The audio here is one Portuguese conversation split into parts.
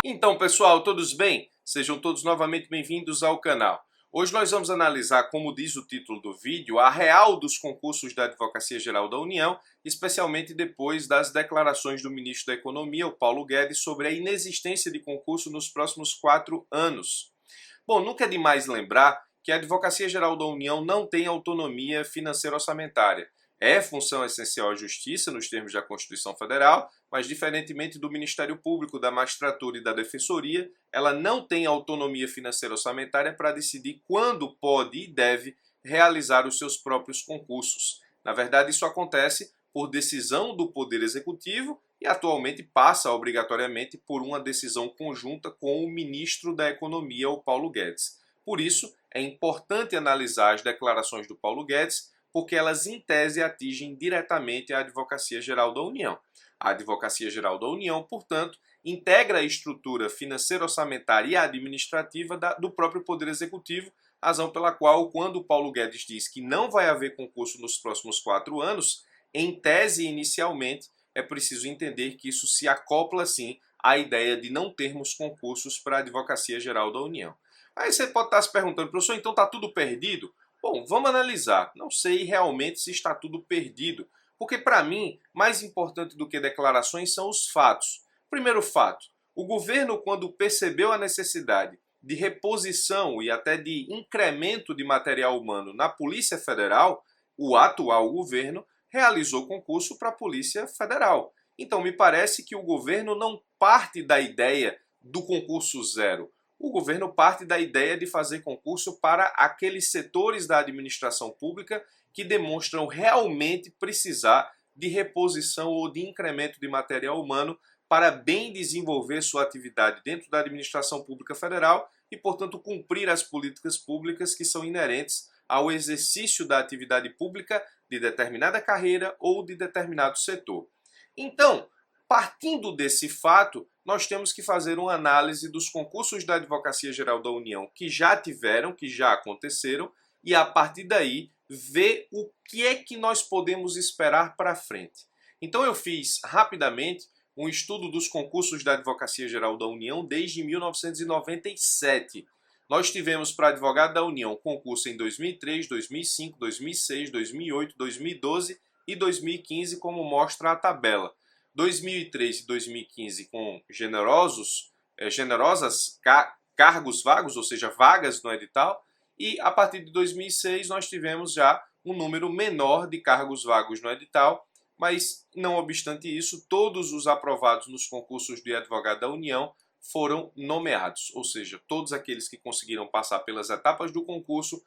Então, pessoal, todos bem? Sejam todos novamente bem-vindos ao canal. Hoje nós vamos analisar, como diz o título do vídeo, a real dos concursos da Advocacia Geral da União, especialmente depois das declarações do ministro da Economia, o Paulo Guedes, sobre a inexistência de concurso nos próximos 4 anos. Bom, nunca é demais lembrar que a Advocacia Geral da União não tem autonomia financeira orçamentária. É função essencial à Justiça, nos termos da Constituição Federal, mas diferentemente do Ministério Público, da Magistratura e da Defensoria, ela não tem autonomia financeira orçamentária para decidir quando pode e deve realizar os seus próprios concursos. Na verdade, isso acontece por decisão do Poder Executivo e atualmente passa obrigatoriamente por uma decisão conjunta com o ministro da Economia, o Paulo Guedes. Por isso, é importante analisar as declarações do Paulo Guedes, porque elas, em tese, atingem diretamente a Advocacia Geral da União. A Advocacia Geral da União, portanto, integra a estrutura financeira, orçamentária e administrativa do próprio Poder Executivo, razão pela qual, quando o Paulo Guedes diz que não vai haver concurso nos próximos 4 anos, em tese, inicialmente, é preciso entender que isso se acopla, sim, à ideia de não termos concursos para a Advocacia Geral da União. Aí você pode estar se perguntando, professor, então está tudo perdido? Bom, vamos analisar. Não sei realmente se está tudo perdido, porque para mim, mais importante do que declarações são os fatos. Primeiro fato, o governo, quando percebeu a necessidade de reposição e até de incremento de material humano na Polícia Federal, o atual governo realizou concurso para a Polícia Federal. Então, me parece que o governo não parte da ideia do concurso zero. O governo parte da ideia de fazer concurso para aqueles setores da administração pública que demonstram realmente precisar de reposição ou de incremento de material humano para bem desenvolver sua atividade dentro da administração pública federal e, portanto, cumprir as políticas públicas que são inerentes ao exercício da atividade pública de determinada carreira ou de determinado setor. Então, partindo desse fato, nós temos que fazer uma análise dos concursos da Advocacia Geral da União que já tiveram, que já aconteceram, e a partir daí ver o que é que nós podemos esperar para frente. Então eu fiz rapidamente um estudo dos concursos da Advocacia Geral da União desde 1997. Nós tivemos para advogado da União concurso em 2003, 2005, 2006, 2008, 2012 e 2015, como mostra a tabela. 2003 e 2015 com generosas cargos vagos, ou seja, vagas no edital, e a partir de 2006 nós tivemos já um número menor de cargos vagos no edital, mas não obstante isso, todos os aprovados nos concursos de advogado da União foram nomeados, ou seja, todos aqueles que conseguiram passar pelas etapas do concurso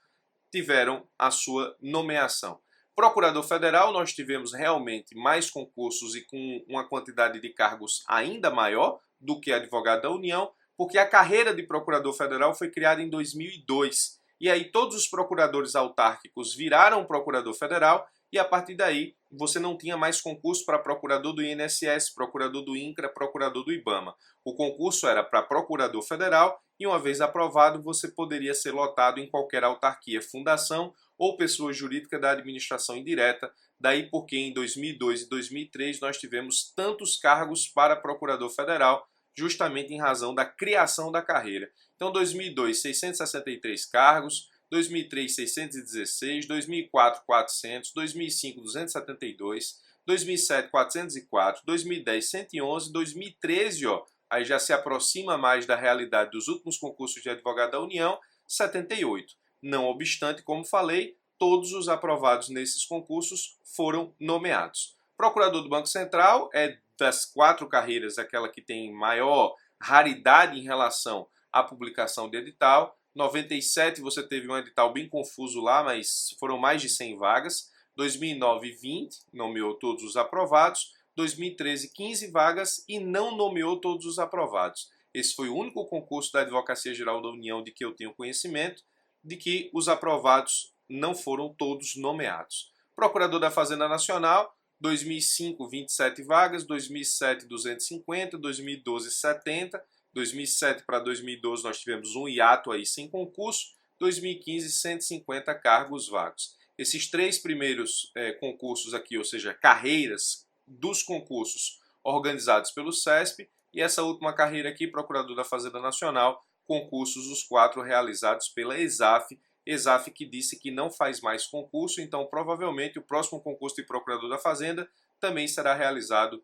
tiveram a sua nomeação. Procurador Federal, nós tivemos realmente mais concursos e com uma quantidade de cargos ainda maior do que advogado da União, porque a carreira de Procurador Federal foi criada em 2002. E aí todos os procuradores autárquicos viraram Procurador Federal e a partir daí você não tinha mais concurso para Procurador do INSS, Procurador do INCRA, Procurador do IBAMA. O concurso era para Procurador Federal e uma vez aprovado você poderia ser lotado em qualquer autarquia, fundação ou pessoa jurídica da administração indireta, daí porque em 2002 e 2003 nós tivemos tantos cargos para Procurador Federal, justamente em razão da criação da carreira. Então, 2002, 663 cargos, 2003, 616, 2004, 400, 2005, 272, 2007, 404, 2010, 111, 2013, aí já se aproxima mais da realidade dos últimos concursos de advogado da União, 78. Não obstante, como falei, todos os aprovados nesses concursos foram nomeados. Procurador do Banco Central é das 4 carreiras aquela que tem maior raridade em relação à publicação de edital. 97 você teve um edital bem confuso lá, mas foram mais de 100 vagas. 2009 20 nomeou todos os aprovados. 2013 15 vagas e não nomeou todos os aprovados. Esse foi o único concurso da Advocacia Geral da União de que eu tenho conhecimento, de que os aprovados não foram todos nomeados. Procurador da Fazenda Nacional, 2005, 27 vagas, 2007, 250, 2012, 70, 2007 para 2012 nós tivemos um hiato aí sem concurso, 2015, 150 cargos vagos. Esses 3 primeiros concursos aqui, ou seja, carreiras dos concursos organizados pelo CESP, E essa última carreira aqui, procurador da Fazenda Nacional, concursos os 4 realizados pela ESAF, ESAF que disse que não faz mais concurso, então provavelmente o próximo concurso de procurador da Fazenda também será realizado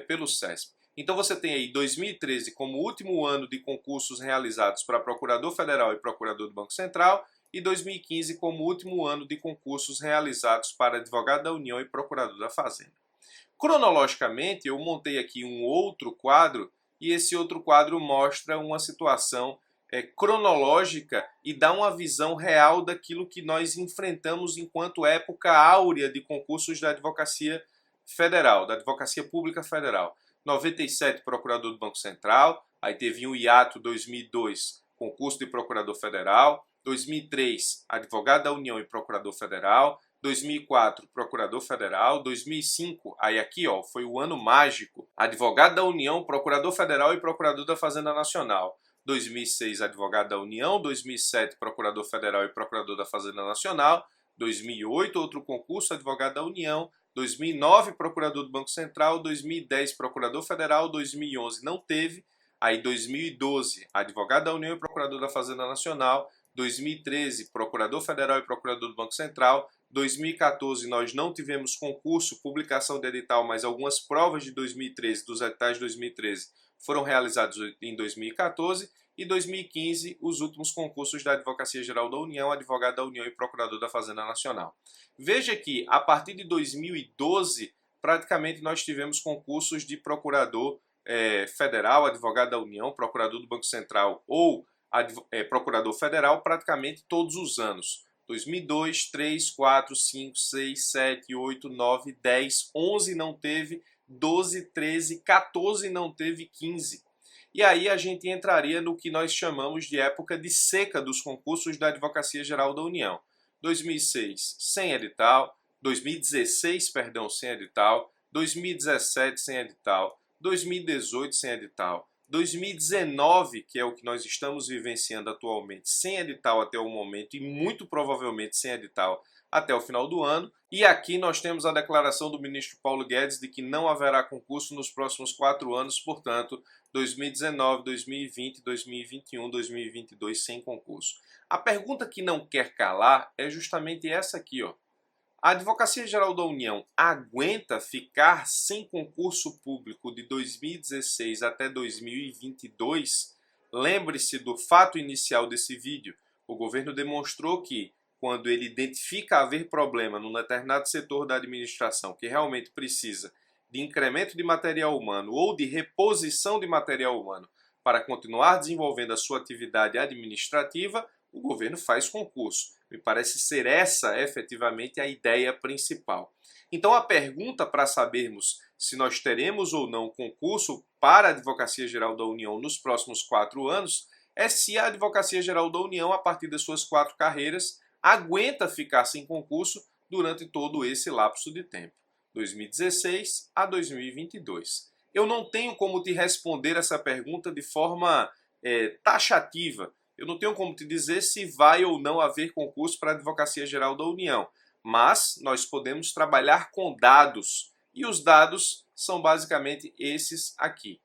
pelo CESP. Então você tem aí 2013 como último ano de concursos realizados para procurador federal e procurador do Banco Central, e 2015 como último ano de concursos realizados para advogado da União e procurador da Fazenda. Cronologicamente, eu montei aqui um outro quadro, e esse outro quadro mostra uma situação cronológica e dá uma visão real daquilo que nós enfrentamos enquanto época áurea de concursos da Advocacia Federal, da Advocacia Pública Federal. 97, procurador do Banco Central, aí teve um hiato 2002, concurso de procurador federal, 2003, advogado da União e procurador federal, 2004, procurador federal, 2005, aí aqui ó, foi o ano mágico, advogado da União, procurador federal e procurador da Fazenda Nacional. 2006, advogado da União, 2007, procurador federal e procurador da Fazenda Nacional, 2008, outro concurso, advogado da União, 2009, procurador do Banco Central, 2010, procurador federal, 2011 não teve, aí 2012, advogado da União e procurador da Fazenda Nacional, 2013, procurador federal e procurador do Banco Central, 2014 nós não tivemos concurso, publicação de edital, mas algumas provas de 2013, dos editais de 2013, foram realizados em 2014, e 2015 os últimos concursos da Advocacia Geral da União, advogado da União e procurador da Fazenda Nacional. Veja que a partir de 2012 praticamente nós tivemos concursos de procurador federal, advogado da União, procurador do Banco Central ou procurador federal praticamente todos os anos. 2002, 3, 4, 5, 6, 7, 8, 9, 10, 11 não teve, 12, 13, 14 não teve, 15. E aí a gente entraria no que nós chamamos de época de seca dos concursos da Advocacia Geral da União. 2006, sem edital, 2016, perdão, sem edital, 2017, sem edital, 2018, sem edital, 2019, que é o que nós estamos vivenciando atualmente, sem edital até o momento e muito provavelmente sem edital até o final do ano. E aqui nós temos a declaração do ministro Paulo Guedes de que não haverá concurso nos próximos 4 anos, portanto, 2019, 2020, 2021, 2022 sem concurso. A pergunta que não quer calar é justamente essa aqui, ó. A Advocacia Geral da União aguenta ficar sem concurso público de 2016 até 2022? Lembre-se do fato inicial desse vídeo. O governo demonstrou que, quando ele identifica haver problema num determinado setor da administração que realmente precisa de incremento de material humano ou de reposição de material humano para continuar desenvolvendo a sua atividade administrativa, o governo faz concurso. Me parece ser essa efetivamente a ideia principal. Então a pergunta para sabermos se nós teremos ou não concurso para a Advocacia Geral da União nos próximos 4 anos é se a Advocacia Geral da União, a partir das suas 4 carreiras, aguenta ficar sem concurso durante todo esse lapso de tempo, 2016 a 2022. Eu não tenho como te responder essa pergunta de forma taxativa. Eu não tenho como te dizer se vai ou não haver concurso para a Advocacia Geral da União, mas nós podemos trabalhar com dados, e os dados são basicamente esses aqui.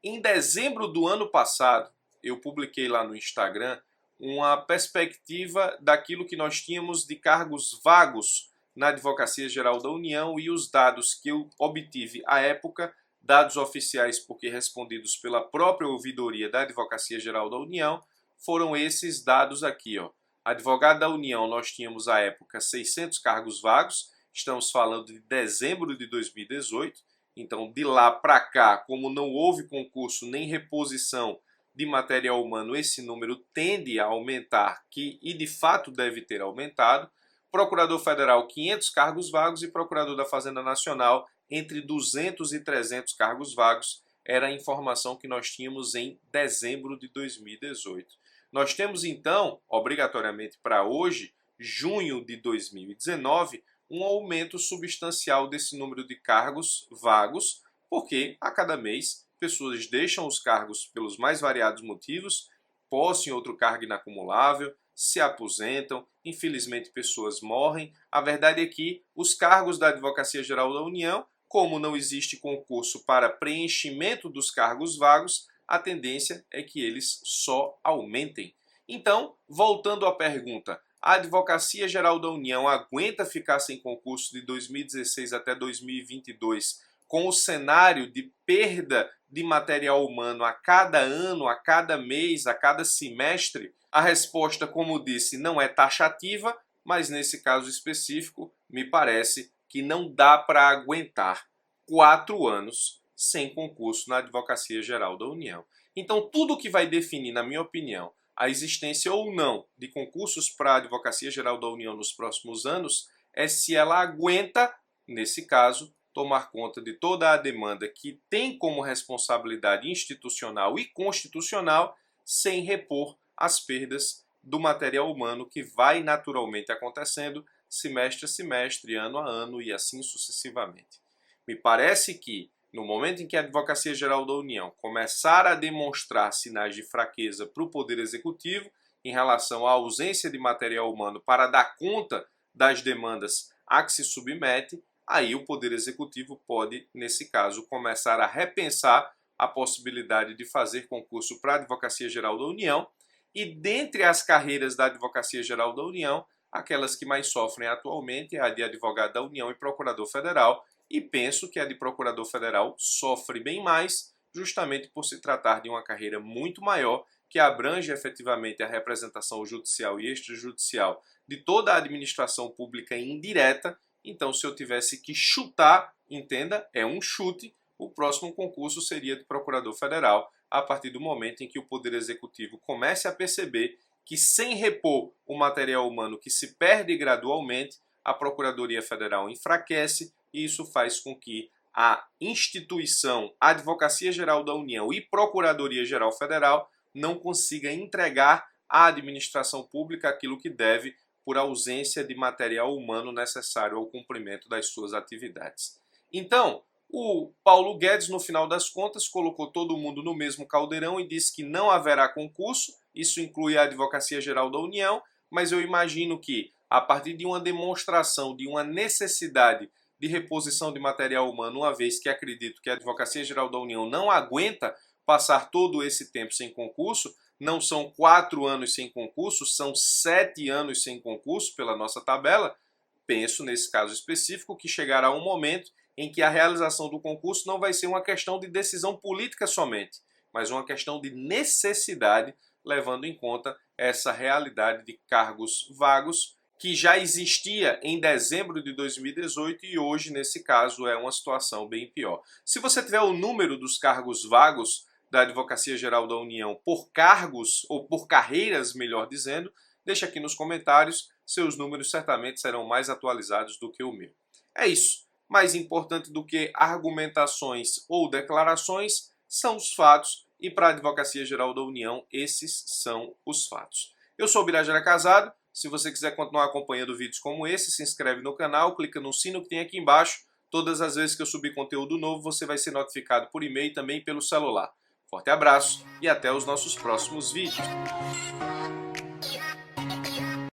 Em dezembro do ano passado, eu publiquei lá no Instagram uma perspectiva daquilo que nós tínhamos de cargos vagos na Advocacia Geral da União, e os dados que eu obtive à época, dados oficiais porque respondidos pela própria ouvidoria da Advocacia Geral da União, foram esses dados aqui, ó. Advogado da União, nós tínhamos à época 600 cargos vagos, estamos falando de dezembro de 2018, então de lá para cá, como não houve concurso nem reposição de material humano, esse número tende a aumentar, e de fato deve ter aumentado. Procurador Federal, 500 cargos vagos, e Procurador da Fazenda Nacional, entre 200 e 300 cargos vagos, era a informação que nós tínhamos em dezembro de 2018. Nós temos então, obrigatoriamente para hoje, junho de 2019, um aumento substancial desse número de cargos vagos, porque a cada mês pessoas deixam os cargos pelos mais variados motivos, possuem outro cargo inacumulável, se aposentam, infelizmente pessoas morrem. A verdade é que os cargos da Advocacia Geral da União como não existe concurso para preenchimento dos cargos vagos, a tendência é que eles só aumentem. Então, voltando à pergunta, a Advocacia Geral da União aguenta ficar sem concurso de 2016 até 2022 com o cenário de perda de material humano a cada ano, a cada mês, a cada semestre? A resposta, como disse, não é taxativa, mas nesse caso específico, me parece que não dá para aguentar 4 anos sem concurso na Advocacia Geral da União. Então, tudo que vai definir, na minha opinião, a existência ou não de concursos para a Advocacia Geral da União nos próximos anos é se ela aguenta, nesse caso, tomar conta de toda a demanda que tem como responsabilidade institucional e constitucional, sem repor as perdas do material humano que vai naturalmente acontecendo semestre a semestre, ano a ano e assim sucessivamente. Me parece que, no momento em que a Advocacia Geral da União começar a demonstrar sinais de fraqueza para o Poder Executivo em relação à ausência de material humano para dar conta das demandas a que se submete, aí o Poder Executivo pode, nesse caso, começar a repensar a possibilidade de fazer concurso para a Advocacia Geral da União e, dentre as carreiras da Advocacia Geral da União, aquelas que mais sofrem atualmente é a de advogado da União e procurador federal, e penso que a de procurador federal sofre bem mais, justamente por se tratar de uma carreira muito maior, que abrange efetivamente a representação judicial e extrajudicial de toda a administração pública indireta. Então, se eu tivesse que chutar, entenda, é um chute, o próximo concurso seria de procurador federal, a partir do momento em que o Poder Executivo comece a perceber que, sem repor o material humano que se perde gradualmente, a Procuradoria Federal enfraquece, e isso faz com que a instituição Advocacia Geral da União e Procuradoria Geral Federal não consiga entregar à administração pública aquilo que deve por ausência de material humano necessário ao cumprimento das suas atividades. Então, o Paulo Guedes, no final das contas, colocou todo mundo no mesmo caldeirão e disse que não haverá concurso, isso inclui a Advocacia Geral da União, mas eu imagino que, a partir de uma demonstração de uma necessidade de reposição de material humano, uma vez que acredito que a Advocacia Geral da União não aguenta passar todo esse tempo sem concurso, não são 4 anos sem concurso, são 7 anos sem concurso pela nossa tabela, penso nesse caso específico que chegará um momento em que a realização do concurso não vai ser uma questão de decisão política somente, mas uma questão de necessidade, levando em conta essa realidade de cargos vagos que já existia em dezembro de 2018 e hoje, nesse caso, é uma situação bem pior. Se você tiver o número dos cargos vagos da Advocacia Geral da União por cargos, ou por carreiras, melhor dizendo, deixa aqui nos comentários, seus números certamente serão mais atualizados do que o meu. É isso. Mais importante do que argumentações ou declarações são os fatos, e para a Advocacia Geral da União, esses são os fatos. Eu sou o Birajara Casado. Se você quiser continuar acompanhando vídeos como esse, se inscreve no canal, clica no sino que tem aqui embaixo. Todas as vezes que eu subir conteúdo novo, você vai ser notificado por e-mail e também pelo celular. Forte abraço e até os nossos próximos vídeos.